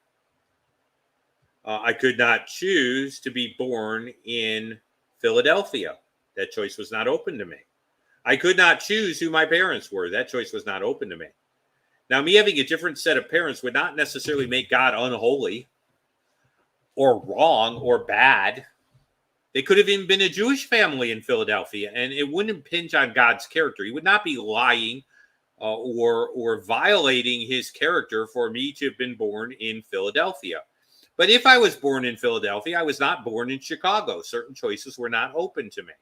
I could not choose to be born in Philadelphia. That choice was not open to me. I could not choose who my parents were. That choice was not open to me. Now, me having a different set of parents would not necessarily make God unholy or wrong or bad. They could have even been a Jewish family in Philadelphia, and it wouldn't impinge on God's character. He would not be lying or violating his character for me to have been born in Philadelphia. But if I was born in Philadelphia, I was not born in Chicago. Certain choices were not open to me.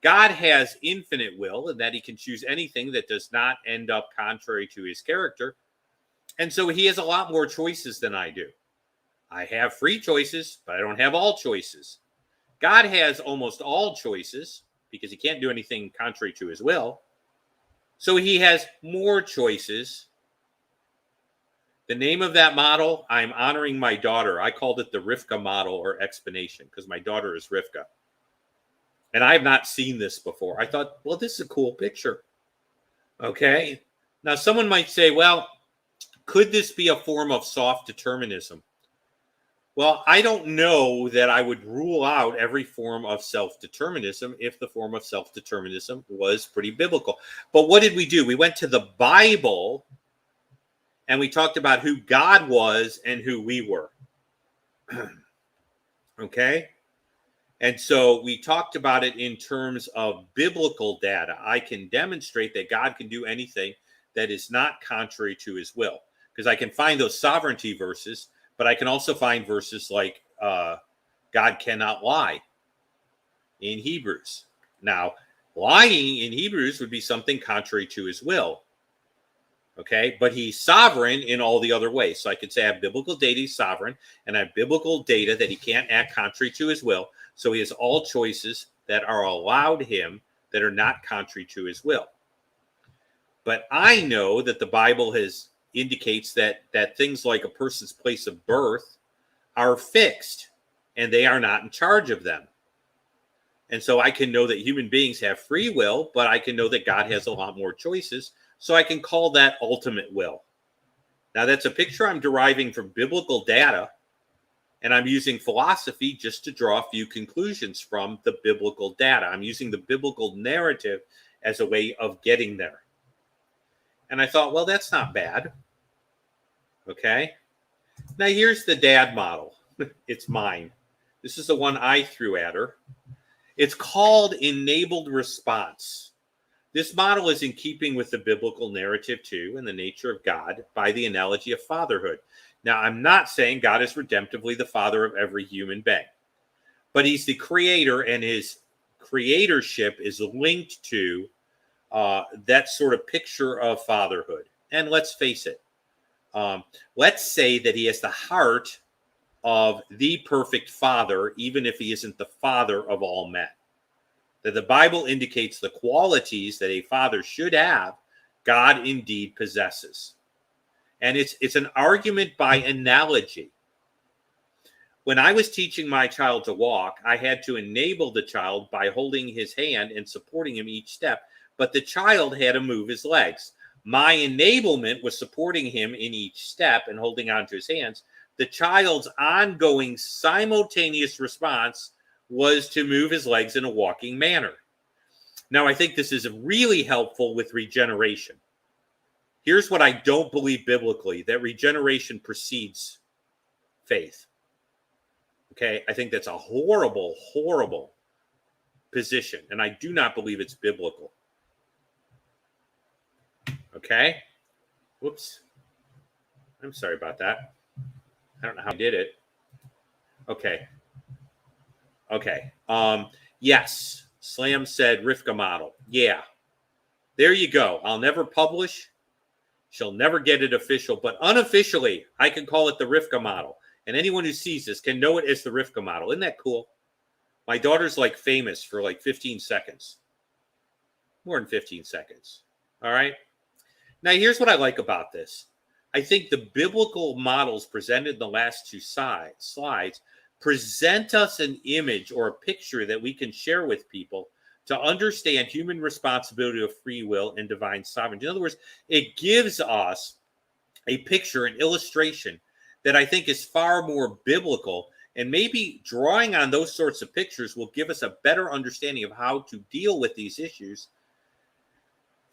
God has infinite will, in that he can choose anything that does not end up contrary to his character. And so he has a lot more choices than I do. I have free choices, but I don't have all choices. God has almost all choices because he can't do anything contrary to his will. So he has more choices. The name of that model, I'm honoring my daughter. I called it the Rivka model or explanation because my daughter is Rivka. And I have not seen this before. I thought, well, this is a cool picture. Okay. Now, someone might say, well, could this be a form of soft determinism? Well, I don't know that I would rule out every form of self-determinism if the form of self-determinism was pretty biblical. But what did we do? We went to the Bible and we talked about who God was and who we were. Okay? And so we talked about it in terms of biblical data. I can demonstrate that God can do anything that is not contrary to his will, because I can find those sovereignty verses, but I can also find verses like God cannot lie in Hebrews. Now, lying in Hebrews would be something contrary to his will. Okay, but he's sovereign in all the other ways. So I could say I have biblical data, he's sovereign, and I have biblical data that he can't act contrary to his will. So he has all choices that are allowed him that are not contrary to his will. But I know that the Bible indicates that things like a person's place of birth are fixed and they are not in charge of them. And so I can know that human beings have free will, but I can know that God has a lot more choices. So I can call that ultimate will. Now, that's a picture I'm deriving from biblical data, and I'm using philosophy just to draw a few conclusions from the biblical data. I'm using the biblical narrative as a way of getting there. And I thought, well, that's not bad. Okay. Now, here's the dad model. It's mine. This is the one I threw at her. It's called enabled response. This model is in keeping with the biblical narrative too, and the nature of God by the analogy of fatherhood. Now, I'm not saying God is redemptively the father of every human being, but he's the creator, and his creatorship is linked to that sort of picture of fatherhood. And let's face it, let's say that he has the heart of the perfect father, even if he isn't the father of all men. That the Bible indicates the qualities that a father should have God indeed possesses. And it's an argument by analogy. When I was teaching my child to walk, I had to enable the child by holding his hand and supporting him each step, but the child had to move his legs. My enablement was supporting him in each step and holding onto his hands. The child's ongoing simultaneous response was to move his legs in a walking manner. Now, I think this is really helpful with regeneration. Here's what I don't believe biblically, that regeneration precedes faith. Okay, I think that's a horrible, horrible position, and I do not believe it's biblical. Okay, whoops. I'm sorry about that. I don't know how I did it. Okay. Yes, Slam said Rivka model. Yeah, there you go. I'll never publish. She'll never get it official, but unofficially, I can call it the Rivka model. And anyone who sees this can know it as the Rivka model. Isn't that cool? My daughter's like famous for like 15 seconds. More than 15 seconds. All right. Now, here's what I like about this. I think the biblical models presented in the last two slides present us an image or a picture that we can share with people to understand human responsibility of free will and divine sovereignty. In other words, it gives us a picture, an illustration that I think is far more biblical, and maybe drawing on those sorts of pictures will give us a better understanding of how to deal with these issues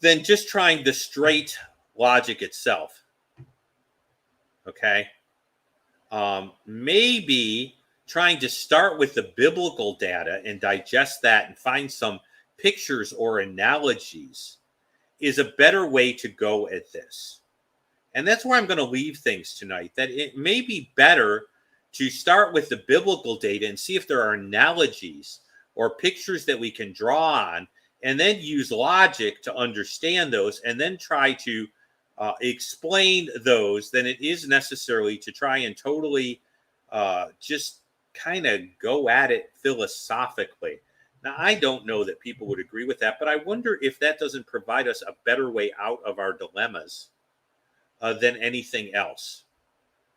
than just trying the straight logic itself. Okay? Maybe trying to start with the biblical data and digest that and find some pictures or analogies is a better way to go at this. And that's where I'm going to leave things tonight, that it may be better to start with the biblical data and see if there are analogies or pictures that we can draw on, and then use logic to understand those, and then try to explain those, than it is necessarily to try and totally just kind of go at it philosophically. Now, I don't know that people would agree with that, but I wonder if that doesn't provide us a better way out of our dilemmas than anything else.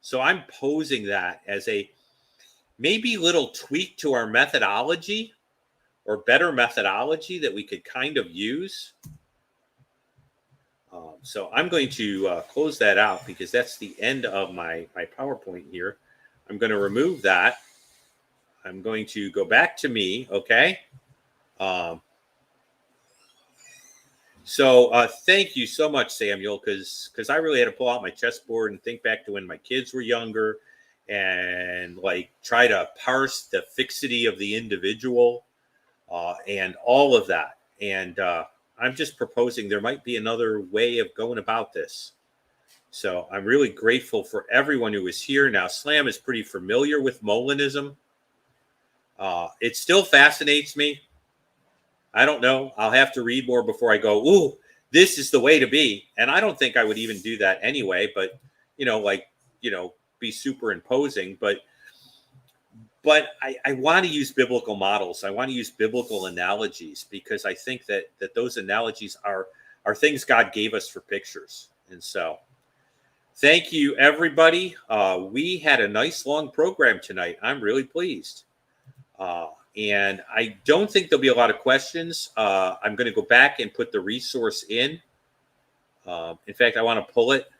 So I'm posing that as a maybe little tweak to our methodology, or better methodology that we could kind of use. So I'm going to close that out, because that's the end of my PowerPoint here. I'm going to remove that. I'm going to go back to me, okay? So thank you so much, Samuel, because I really had to pull out my chessboard and think back to when my kids were younger, and like try to parse the fixity of the individual and all of that. And I'm just proposing there might be another way of going about this. So I'm really grateful for everyone who is here. Now, Slam is pretty familiar with Molinism. It still fascinates me. I don't know. I'll have to read more before I go, ooh, this is the way to be. And I don't think I would even do that anyway, but, be superimposing. But I want to use biblical models. I want to use biblical analogies, because I think that those analogies are things God gave us for pictures. And so thank you, everybody. We had a nice long program tonight. I'm really pleased. And I don't think there'll be a lot of questions. I'm going to go back and put the resource in. In fact, I want to pull it.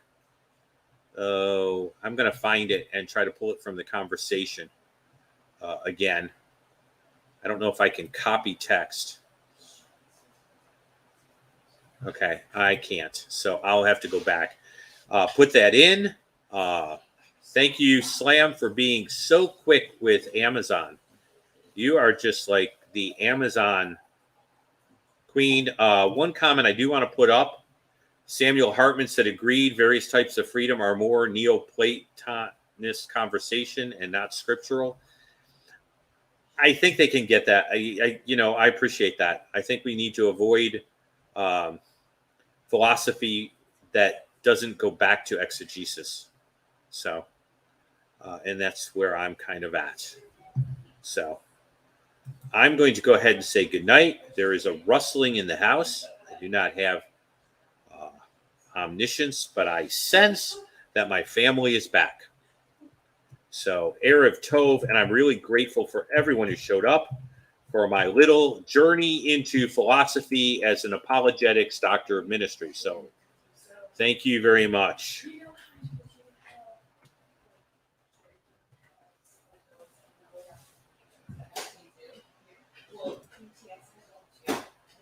I'm going to find it and try to pull it from the conversation again. I don't know if I can copy text. Okay, I can't. So I'll have to go back. Put that in. Thank you, Slam, for being so quick with Amazon. You are just like the Amazon queen. One comment I do want to put up. Samuel Hartman said, agreed, various types of freedom are more Neoplatonist conversation and not scriptural. I think they can get that. I appreciate that. I think we need to avoid philosophy that doesn't go back to exegesis. So, and that's where I'm kind of at. So I'm going to go ahead and say goodnight. There is a rustling in the house. I do not have omniscience, but I sense that my family is back. So, Erev Tov, and I'm really grateful for everyone who showed up for my little journey into philosophy as an apologetics doctor of ministry. So, thank you very much.